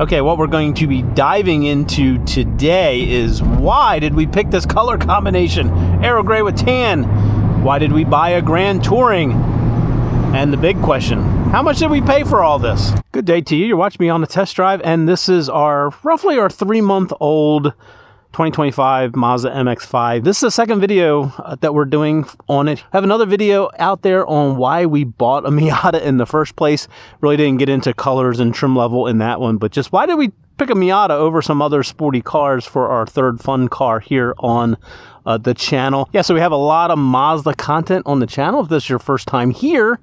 Okay, what we're going to be diving into today is why did we pick this color combination? Aero Gray with tan. Why did we buy a Grand Touring? And the big question, how much did we pay for all this? Good day to you. You're watching me on the test drive, and this is roughly our 3-month-old 2025 Mazda MX-5. This is the second video that we're doing on it. I have another video out there on why we bought a Miata in the first place. Really didn't get into colors and trim level in that one, but just why did we pick a Miata over some other sporty cars for our third fun car here on the channel. Yeah, so we have a lot of Mazda content on the channel. If this is your first time here,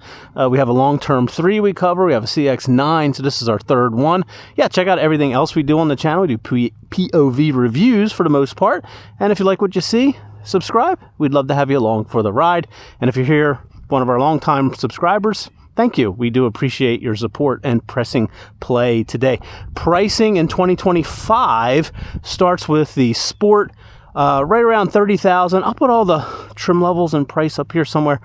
we have a long-term 3 we cover. We have a CX-9, so this is our third one. Yeah, check out everything else we do on the channel. We do POV reviews for the most part. And if you like what you see, subscribe. We'd love to have you along for the ride. And if you're here, one of our longtime subscribers, thank you. We do appreciate your support and pressing play today. Pricing in 2025 starts with the Sport, right around $30,000. I'll put all the trim levels and price up here somewhere.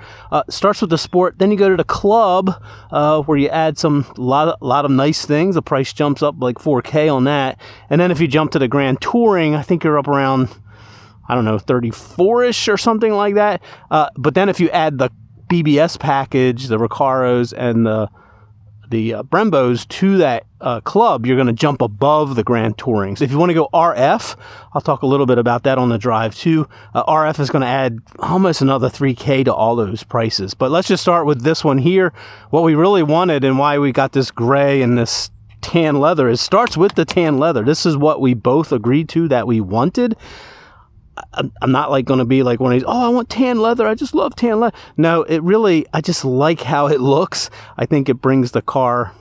Starts with the Sport, then you go to the Club, where you add lot of nice things. The price jumps up like $4K on that. And then if you jump to the Grand Touring, I think you're up around, I don't know, 34-ish or something like that. But then if you add the BBS package, the Recaros and the Brembos to that Club, you're going to jump above the Grand Tourings. If you want to go RF, I'll talk a little bit about that on the drive too. RF is going to add almost another $3K to all those prices. But let's just start with this one here. What we really wanted and why we got this gray and this tan leather, it starts with the tan leather. This is what we both agreed to that we wanted. I'm not like going to be like one of these, oh, I want tan leather. I just love tan leather. No, I just like how it looks. I think it brings the car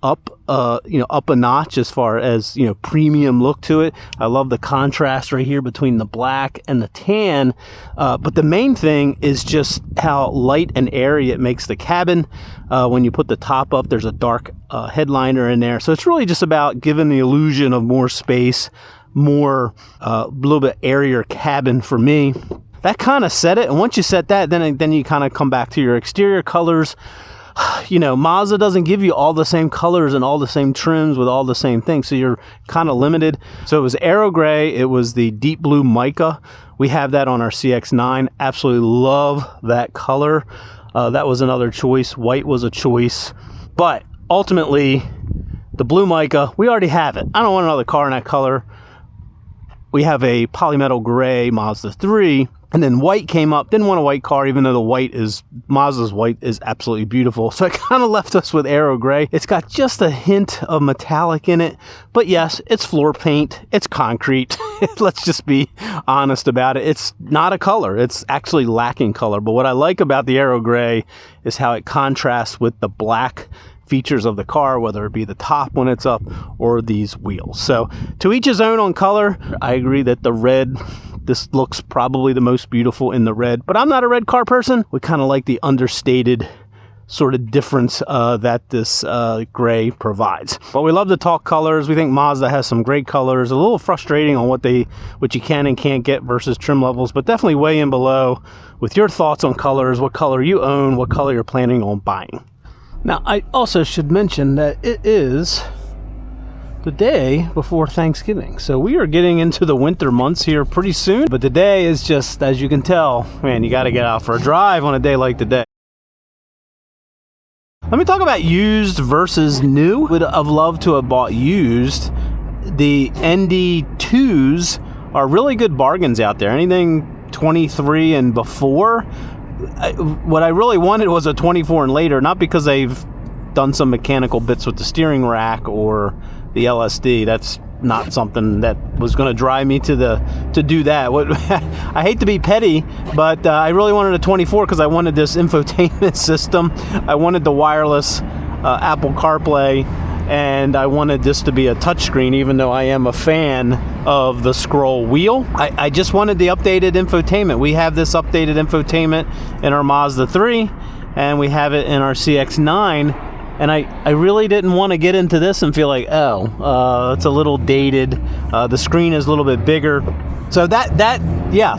up, up a notch as far as, premium look to it. I love the contrast right here between the black and the tan. But the main thing is just how light and airy it makes the cabin. When you put the top up, there's a dark headliner in there. So it's really just about giving the illusion of more space, more a little bit airier cabin for me. That kind of set it, and once you set that, then you kind of come back to your exterior colors. Mazda doesn't give you all the same colors and all the same trims with all the same things, so you're kind of limited. So it was Aero Gray, it was the deep blue mica. We have that on our CX-9. Absolutely love that color. That was another choice. White was a choice, but ultimately the blue mica, we already have it. I don't want another car in that color. We have a polymetal gray Mazda 3, and then white came up. Didn't want a white car, even though Mazda's white is absolutely beautiful. So it kind of left us with Aero Gray. It's got just a hint of metallic in it, but yes, it's floor paint, it's concrete. Let's just be honest about it. It's not a color. It's actually lacking color. But what I like about the Aero Gray is how it contrasts with the black features of the car, whether it be the top when it's up or these wheels. So to each his own on color. I agree that the red, this looks probably the most beautiful in the red, but I'm not a red car person. We kind of like the understated sort of difference that this gray provides. But we love to talk colors. We think Mazda has some great colors. A little frustrating on what you can and can't get versus trim levels, but definitely weigh in below with your thoughts on colors, what color you own, what color you're planning on buying. Now, I also should mention that it is the day before Thanksgiving. So we are getting into the winter months here pretty soon. But today is just, as you can tell, man, you got to get out for a drive on a day like today. Let me talk about used versus new. Would have loved to have bought used. The ND2s are really good bargains out there. Anything 23 and before. What I really wanted was a 24 and later, not because they've done some mechanical bits with the steering rack or the LSD. That's not something that was going to drive me to do that. I hate to be petty, but I really wanted a 24 because I wanted this infotainment system. I wanted the wireless Apple CarPlay, and I wanted this to be a touchscreen, even though I am a fan of the scroll wheel. I just wanted the updated infotainment. We have this updated infotainment in our Mazda 3, and we have it in our CX-9. And I really didn't want to get into this and feel like, it's a little dated. The screen is a little bit bigger. So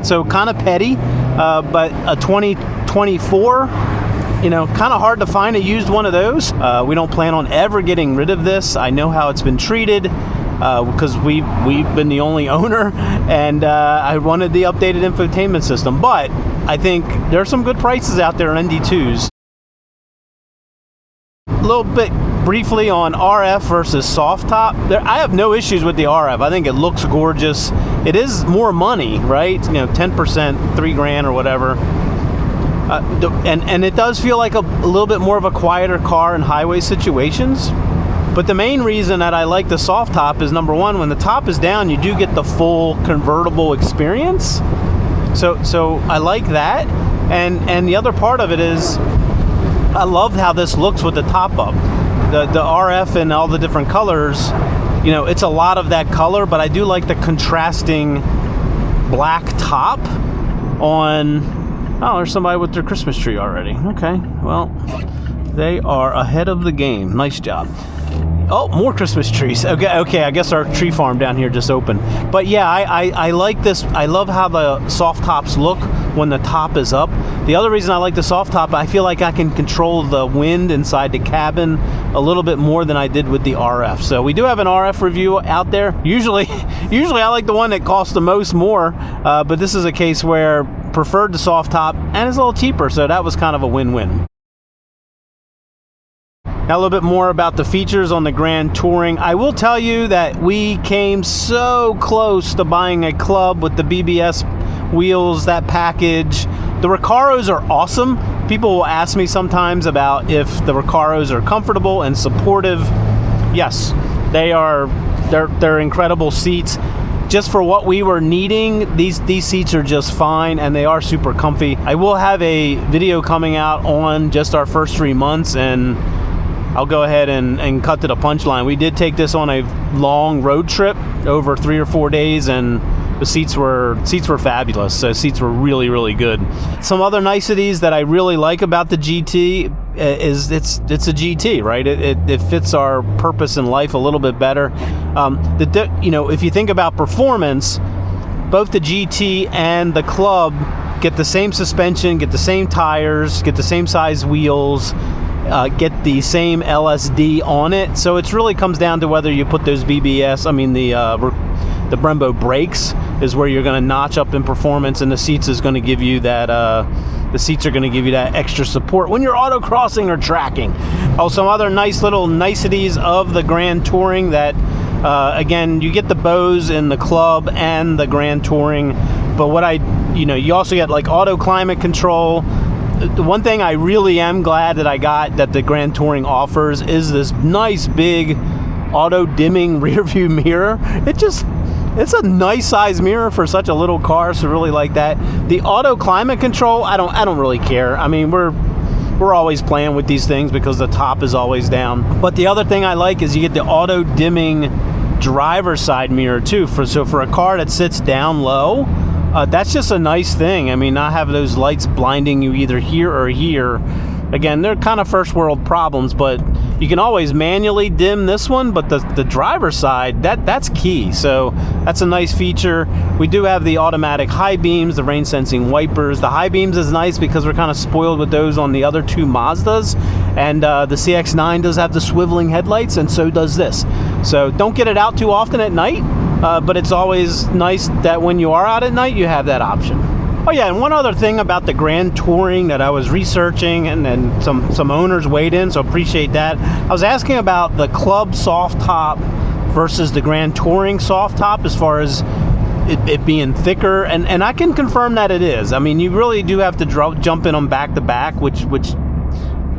so kind of petty. But a 2024 you know, kind of hard to find a used one of those. We don't plan on ever getting rid of this. I know how it's been treated because we've been the only owner, and I wanted the updated infotainment system. But I think there are some good prices out there on ND2s. A little bit briefly on RF versus soft top. I have no issues with the RF. I think it looks gorgeous. It is more money, right? You know, 10%, $3,000 or whatever. And it does feel like a little bit more of a quieter car in highway situations. But the main reason that I like the soft top is, number one, when the top is down, you do get the full convertible experience. So I like that. And the other part of it is, I love how this looks with the top up. The RF and all the different colors, you know, it's a lot of that color, but I do like the contrasting black top on... Oh, there's somebody with their Christmas tree already. Okay, well, they are ahead of the game. Nice job. Oh, more Christmas trees. Okay, I guess our tree farm down here just opened. But yeah, I like this. I love how the soft tops look when the top is up. The other reason I like the soft top, I feel like I can control the wind inside the cabin a little bit more than I did with the RF. So we do have an RF review out there. Usually I like the one that costs the most more, but this is a case where preferred the soft top and it's a little cheaper, so that was kind of a win-win. Now a little bit more about the features on the Grand Touring. I will tell you that we came so close to buying a club with the BBS wheels, that package. The Recaros are awesome. People will ask me sometimes about if the Recaros are comfortable and supportive. Yes, they are. They're incredible seats. Just for what we were needing, these seats are just fine, and they are super comfy. I will have a video coming out on just our first 3 months, and I'll go ahead and cut to the punchline. We did take this on a long road trip over 3 or 4 days, and the seats were fabulous. So seats were really, really good. Some other niceties that I really like about the GT is it's a GT, right? It fits our purpose in life a little bit better. You know, if you think about performance, both the GT and the Club get the same suspension, get the same tires, get the same size wheels. Get the same LSD on it, so it really comes down to whether you put those BBS. I mean, the Brembo brakes is where you're going to notch up in performance, and the seats is going to give you that. The seats are going to give you that extra support when you're autocrossing or tracking. Oh, some other nice little niceties of the Grand Touring that, again, you get the Bose in the Club and the Grand Touring, but you also get like auto climate control. The one thing I really am glad that I got that the Grand Touring offers is this nice big auto dimming rear view mirror. It's a nice size mirror for such a little car, so really like that. The auto climate control, I don't really care. I mean, we're always playing with these things because the top is always down. But the other thing I like is you get the auto dimming driver's side mirror too. So for a car that sits down low, that's just a nice thing. I mean, not have those lights blinding you either here or here. Again, they're kind of first world problems, but you can always manually dim this one, but the driver's side, that's key. So that's a nice feature. We do have the automatic high beams, the rain sensing wipers. The high beams is nice because we're kind of spoiled with those on the other two Mazdas. And the CX-9 does have the swiveling headlights, and so does this. So don't get it out too often at night. But it's always nice that when you are out at night, you have that option. Oh yeah, and one other thing about the Grand Touring that I was researching, and then some owners weighed in, so appreciate that. I was asking about the Club soft top versus the Grand Touring soft top as far as it being thicker, and I can confirm that it is. I mean, you really do have to jump in them back to back, which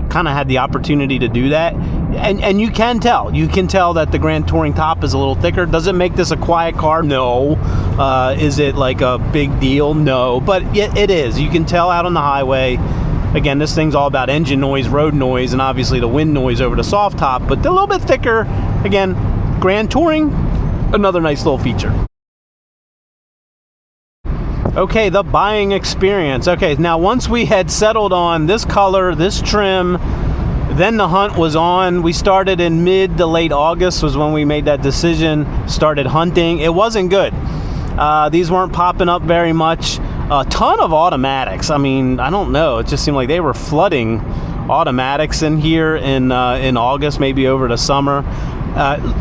kind of had the opportunity to do that, and you can tell that the Grand Touring top is a little thicker. Does it make this a quiet car? No. Is it like a big deal? No, but it is. You can tell out on the highway. Again, this thing's all about engine noise, road noise, and obviously the wind noise over the soft top, but they're a little bit thicker. Again, Grand Touring, another nice little feature. Okay, the buying experience. Okay, now once we had settled on this color, this trim, then the hunt was on. We started in mid to late August was when we made that decision, started hunting. It wasn't good. These weren't popping up very much. A ton of automatics. I mean, I don't know. It just seemed like they were flooding automatics in here in August, maybe over the summer.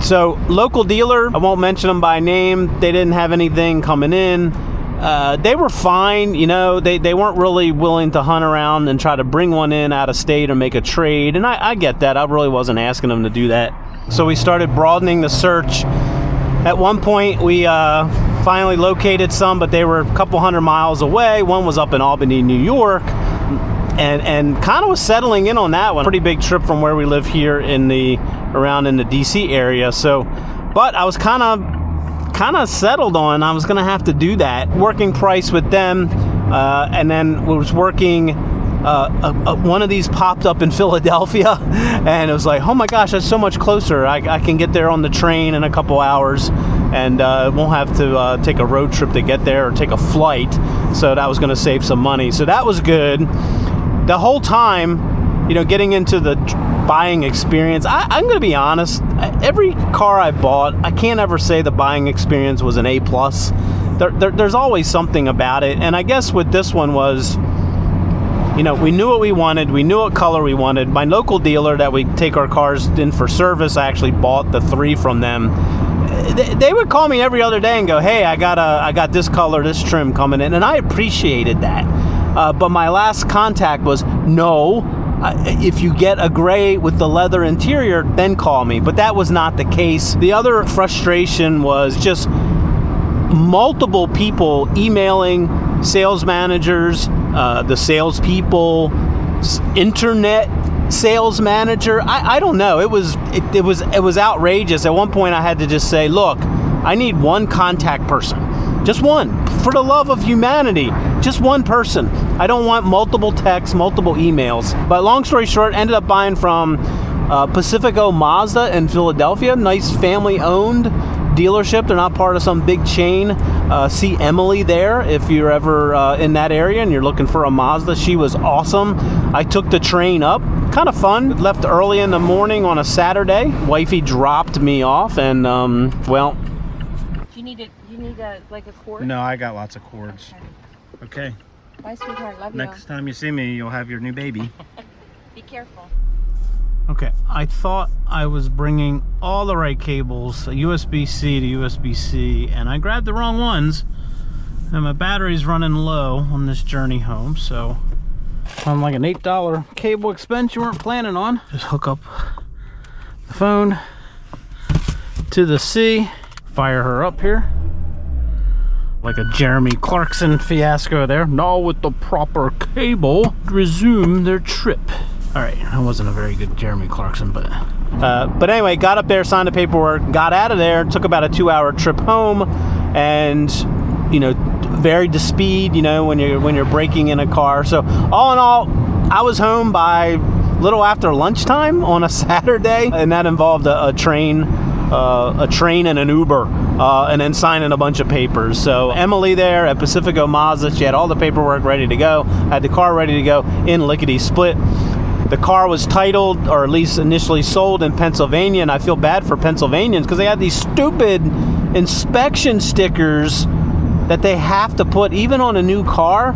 So local dealer, I won't mention them by name. They didn't have anything coming in. They were fine, you know, they weren't really willing to hunt around and try to bring one in out of state or make a trade, and I get that. I really wasn't asking them to do that. So we started broadening the search. At one point, we finally located some, but they were a couple hundred miles away. One was up in Albany, New York, and kind of was settling in on that one. Pretty big trip from where we live here around in the DC area. So, but I was kind of settled on I was going to have to do that. Working price with them, and then was working. One of these popped up in Philadelphia, and it was like, oh my gosh, that's so much closer. I can get there on the train in a couple hours, and won't have to take a road trip to get there or take a flight. So that was going to save some money. So that was good. The whole time, you know, getting into the buying experience, I'm going to be honest, every car I bought, I can't ever say the buying experience was an A+. There's always something about it, and I guess with this one was, you know, we knew what we wanted. We knew what color we wanted. My local dealer that we take our cars in for service, I actually bought the 3 from them. They would call me every other day and go, hey, I got this color, this trim coming in, and I appreciated that. But my last contact was, no, if you get a gray with the leather interior, then call me. But that was not the case. The other frustration was just multiple people emailing sales managers, the salespeople, internet sales manager. I don't know. It was outrageous. At one point, I had to just say, look, I need one contact person, just one. For the love of humanity, just one person. I don't want multiple texts, multiple emails. But long story short, ended up buying from Pacifico Mazda in Philadelphia. Nice family-owned dealership. They're not part of some big chain. See Emily there if you're ever in that area and you're looking for a Mazda. She was awesome. I took the train up. Kind of fun. Left early in the morning on a Saturday. Wifey dropped me off, and well. You need like a cord? No, I got lots of cords. Okay. Bye, sweetheart. Love you. Next time you see me, you'll have your new baby. Be careful. Okay, I thought I was bringing all the right cables, USB-C to USB-C, and I grabbed the wrong ones, and my battery's running low on this journey home, so on like an $8 cable expense you weren't planning on. Just hook up the phone to the C, fire her up here. Like a Jeremy Clarkson fiasco there. Now with the proper cable, resume their trip. All right, that wasn't a very good Jeremy Clarkson, but anyway, got up there, signed the paperwork, got out of there, took about a 2-hour trip home, and you know, varied the speed, you know, when you're braking in a car. So all in all, I was home by a little after lunchtime on a Saturday, and that involved a train and an Uber, and then signing a bunch of papers. So Emily there at Pacifico Mazda, she had all the paperwork ready to go, had the car ready to go in lickety split. The car was titled, or at least initially sold, in Pennsylvania, and I feel bad for Pennsylvanians because they had these stupid inspection stickers that they have to put even on a new car.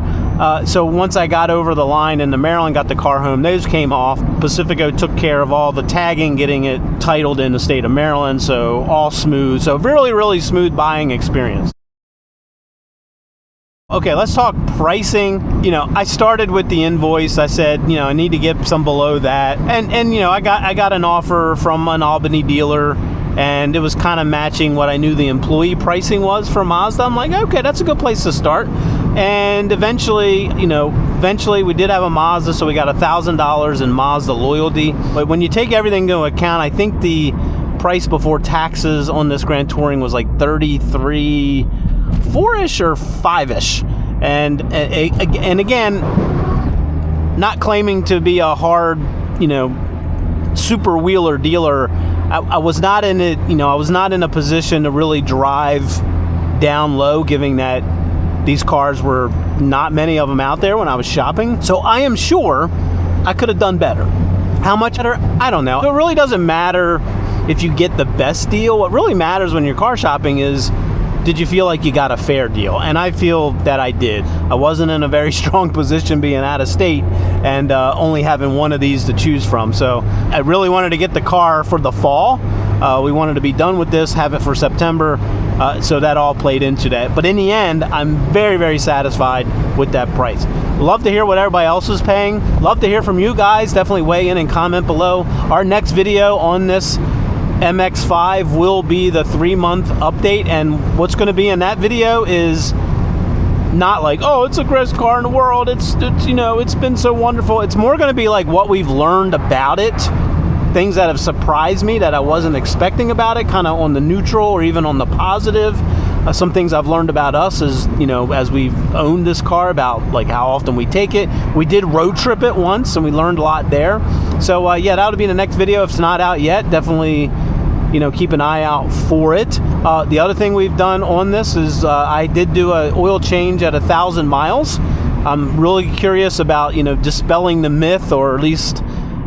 So once I got over the line into Maryland, got the car home, those came off. Pacifico took care of all the tagging, getting it titled in the state of Maryland, so all smooth. So really, really smooth buying experience. Okay, let's talk pricing. You know, I started with the invoice. I said, you know, I need to get some below that. And you know, I got an offer from an Albany dealer, and it was kind of matching what I knew the employee pricing was for Mazda. I'm like, okay, that's a good place to start. And eventually we did have a Mazda, so we got $1,000 in Mazda loyalty. But when you take everything into account, I think the price before taxes on this Grand Touring was like $33,400-ish or $5,000-ish. And again, not claiming to be a hard, you know, super wheeler dealer, I was not in it, you know, I was not in a position to really drive down low, given that these cars were not many of them out there when I was shopping. So I am sure I could have done better. How much better? I don't know. It really doesn't matter if you get the best deal. What really matters when you're car shopping is, did you feel like you got a fair deal? And I feel that I did. I wasn't in a very strong position being out of state and only having one of these to choose from. So I really wanted to get the car for the fall. We wanted to be done with this, have it for September. So that all played into that. But in the end, I'm very, very satisfied with that price. Love to hear what everybody else is paying. Love to hear from you guys. Definitely weigh in and comment below. Our next video on this MX-5 will be the 3-month update, and what's going to be in that video is not like, oh, it's the greatest car in the world, it's you know, it's been so wonderful. It's more going to be like what we've learned about it, things that have surprised me that I wasn't expecting about it, kind of on the neutral or even on the positive. Some things I've learned about us is, you know, as we've owned this car, about like how often we take it. We did road trip it once and we learned a lot there. So yeah, that'll be in the next video. If it's not out yet, definitely, you know, keep an eye out for it. The other thing we've done on this is I did do an oil change at 1,000 miles. I'm really curious about, you know, dispelling the myth, or at least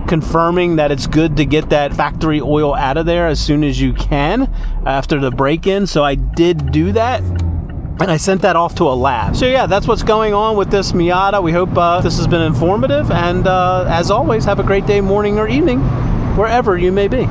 confirming that it's good to get that factory oil out of there as soon as you can after the break-in. So I did do that, and I sent that off to a lab. So yeah, that's what's going on with this Miata. We hope this has been informative, and as always, have a great day, morning or evening, wherever you may be.